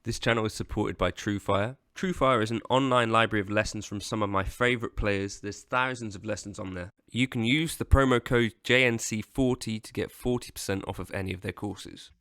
This channel is supported by TrueFire. TrueFire is an online library of lessons from some of my favourite players. There's thousands of lessons on there. You can use the promo code JNC40 to get 40% off of any of their courses.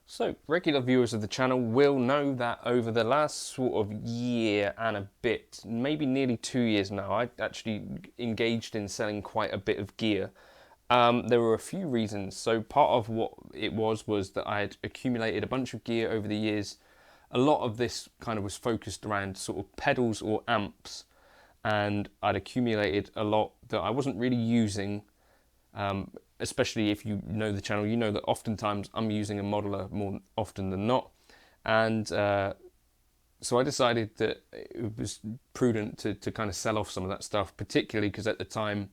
So, regular viewers of the channel will know that over the last sort of year and a bit, maybe nearly 2 years now, I actually engaged in selling quite a bit of gear. There were a few reasons. So part of what it was that I had accumulated a bunch of gear over the years. A lot of this kind of was focused around sort of pedals or amps, and I'd accumulated a lot that I wasn't really using. Especially if you know the channel, you know that oftentimes I'm using a modeler more often than not. And so I decided that it was prudent to kind of sell off some of that stuff, particularly because at the time,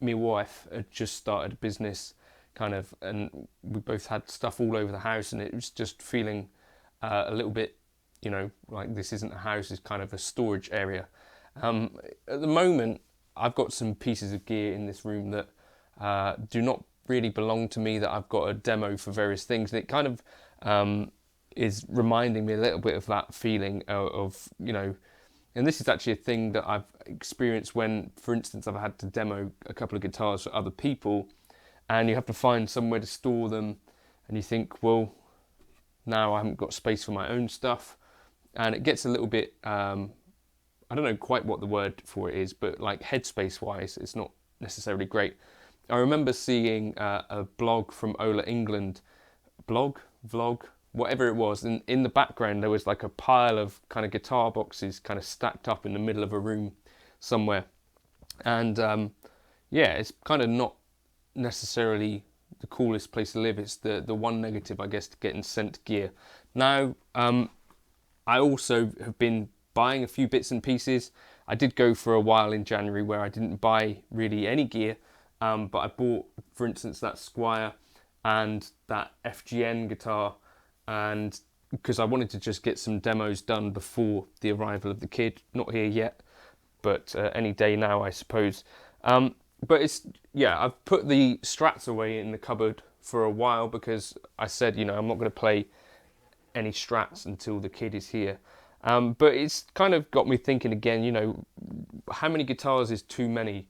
my wife had just started a business and we both had stuff all over the house, and it was just feeling a little bit, like this isn't a house, it's kind of a storage area. At the moment, I've got some pieces of gear in this room that do not really belong to me, that I've got a demo for various things, and it kind of is reminding me a little bit of that feeling of and this is actually a thing that I've experienced when, for instance, I've had to demo a couple of guitars for other people, and you have to find somewhere to store them, and you think, well, now I haven't got space for my own stuff, and it gets a little bit, I don't know quite what the word for it is, but like headspace wise, it's not necessarily great. I remember seeing a blog from Ola England, vlog, whatever it was, and in the background there was like a pile of kind of guitar boxes kind of stacked up in the middle of a room somewhere. And yeah, it's kind of not necessarily the coolest place to live. It's the one negative, I guess, to getting sent gear. Now, I also have been buying a few bits and pieces. I did go for a while in January where I didn't buy really any gear. But I bought, for instance, that Squire and that FGN guitar, and because I wanted to just get some demos done before the arrival of the kid. Not here yet, but any day now, I suppose. But I've put the Strats away in the cupboard for a while because I said, I'm not going to play any Strats until the kid is here. But it's kind of got me thinking again, you know, how many guitars is too many?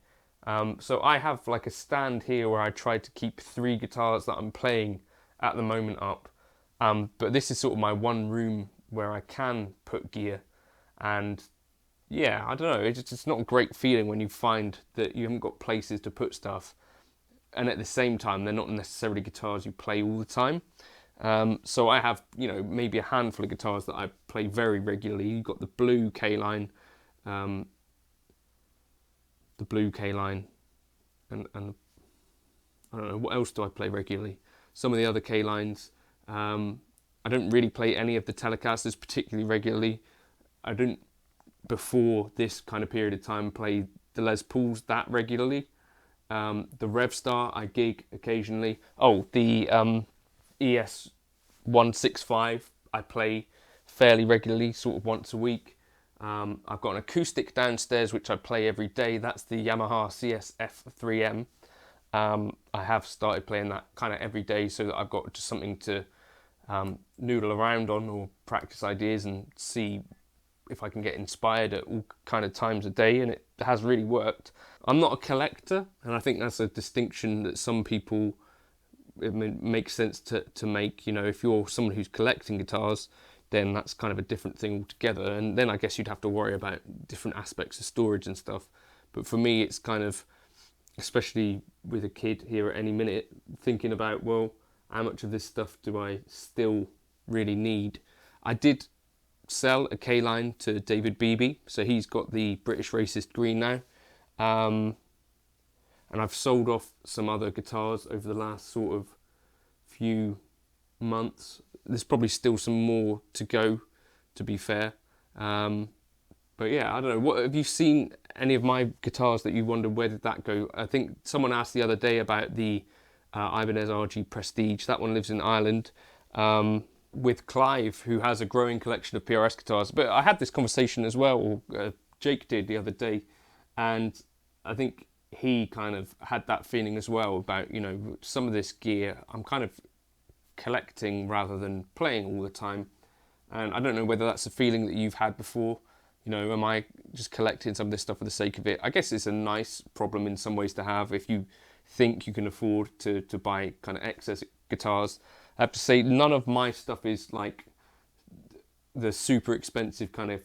So I have like a stand here where I try to keep 3 guitars that I'm playing at the moment up. But this is sort of my one room where I can put gear. And yeah, I don't know, it's not a great feeling when you find that you haven't got places to put stuff. And at the same time, they're not necessarily guitars you play all the time. So I have, you know, maybe a handful of guitars that I play very regularly. You've got the blue K-line, um, and I don't know, what else do I play regularly? Some of the other K-lines. I don't really play any of the Telecasters particularly regularly. I don't, before this kind of period of time, play the Les Pauls that regularly. The Revstar I gig occasionally. Oh, the ES 165 I play fairly regularly, sort of once a week. I've got an acoustic downstairs which I play every day. That's the Yamaha CSF 3M. I have started playing that kind of every day so that I've got just something to noodle around on or practice ideas and see if I can get inspired at all kind of times a day, and it has really worked. I'm not a collector, and I think that's a distinction that some people, it makes sense to make. You know, if you're someone who's collecting guitars, then that's kind of a different thing altogether, and then I guess you'd have to worry about different aspects of storage and stuff. But for me, it's kind of, especially with a kid here at any minute, thinking about, well, how much of this stuff do I still really need? I did sell a K-line to David Beebe, so he's got the British Racist Green now. And I've sold off some other guitars over the last sort of few months. There's probably still some more to go, to be fair. But yeah, I don't know. What have you seen any of my guitars that you wondered where did that go? I think someone asked the other day about the Ibanez RG Prestige. That one lives in Ireland. With Clive, who has a growing collection of PRS guitars. But I had this conversation as well, or Jake did the other day, and I think he kind of had that feeling as well about, you know, some of this gear I'm kind of collecting rather than playing all the time. And I don't know whether that's a feeling that you've had before. You know, am I just collecting some of this stuff for the sake of it? I guess it's a nice problem in some ways to have if you think you can afford to buy kind of excess guitars. I have to say, none of my stuff is like the super expensive kind of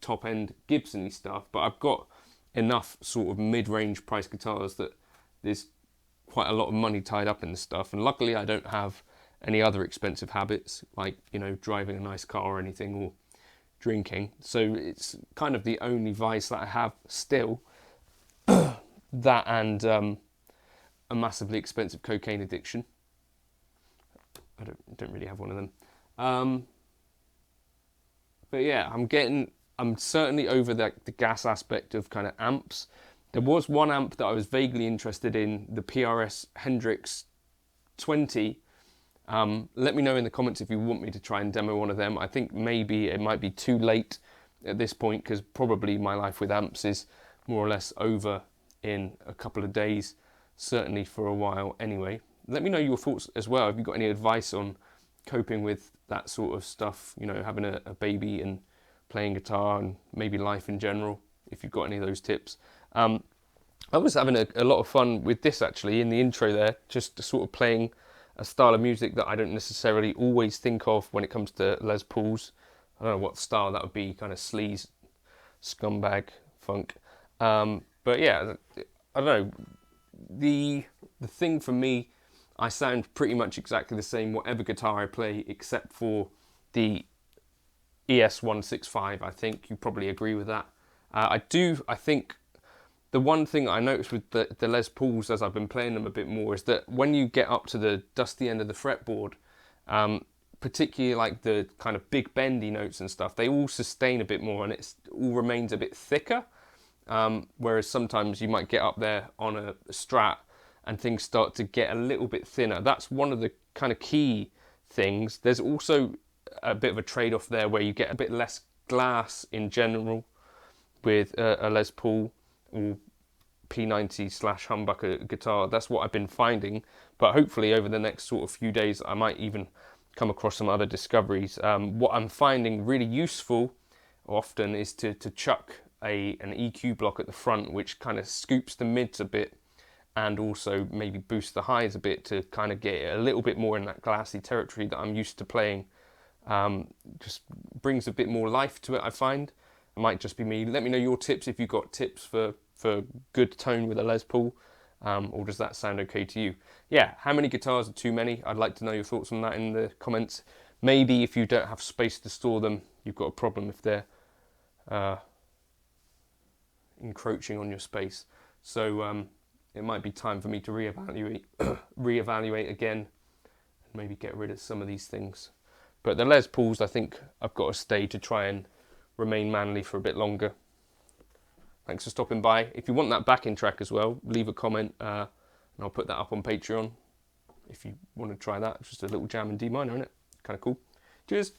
top-end Gibson-y stuff, but I've got enough sort of mid-range price guitars that there's quite a lot of money tied up in the stuff. And luckily, I don't have any other expensive habits, like, you know, driving a nice car or anything, or drinking. So it's kind of the only vice that I have still. That and a massively expensive cocaine addiction. I don't really have one of them. But yeah, I'm certainly over the gas aspect of kind of amps. There was one amp that I was vaguely interested in, the PRS Hendrix 20. Let me know in the comments if you want me to try and demo one of them. I think maybe it might be too late at this point, because probably my life with amps is more or less over in a couple of days, certainly for a while anyway. Let me know your thoughts as well. Have you got any advice on coping with that sort of stuff, you know, having a baby and playing guitar and maybe life in general, if you've got any of those tips. I was having a lot of fun with this actually in the intro there, just sort of playing a style of music that I don't necessarily always think of when it comes to Les Pauls. I don't know what style that would be, kind of sleaze, scumbag, funk. But yeah, I don't know. The thing for me, I sound pretty much exactly the same whatever guitar I play, except for the ES 165. I think you probably agree with that. I think the one thing I noticed with the Les Pauls as I've been playing them a bit more is that when you get up to the dusty end of the fretboard, particularly like the kind of big bendy notes and stuff, they all sustain a bit more and it all remains a bit thicker. Whereas sometimes you might get up there on a Strat and things start to get a little bit thinner. That's one of the kind of key things. There's also a bit of a trade-off there where you get a bit less glass in general with a Les Paul or P90/humbucker guitar. That's what I've been finding, but hopefully over the next sort of few days I might even come across some other discoveries. What I'm finding really useful often is to chuck an EQ block at the front, which kind of scoops the mids a bit and also maybe boosts the highs a bit to kind of get it a little bit more in that glassy territory that I'm used to playing. Just brings a bit more life to it, I find. It might just be me. Let me know your tips if you've got tips for good tone with a Les Paul, or does that sound okay to you? Yeah, how many guitars are too many? I'd like to know your thoughts on that in the comments. Maybe if you don't have space to store them, you've got a problem if they're encroaching on your space. So it might be time for me to reevaluate again, and maybe get rid of some of these things. But the Les Pauls, I think I've got to stay to try and remain manly for a bit longer. Thanks for stopping by. If you want that backing track as well, leave a comment and I'll put that up on Patreon if you want to try that. It's just a little jam in D minor, isn't it? Kind of cool. Cheers.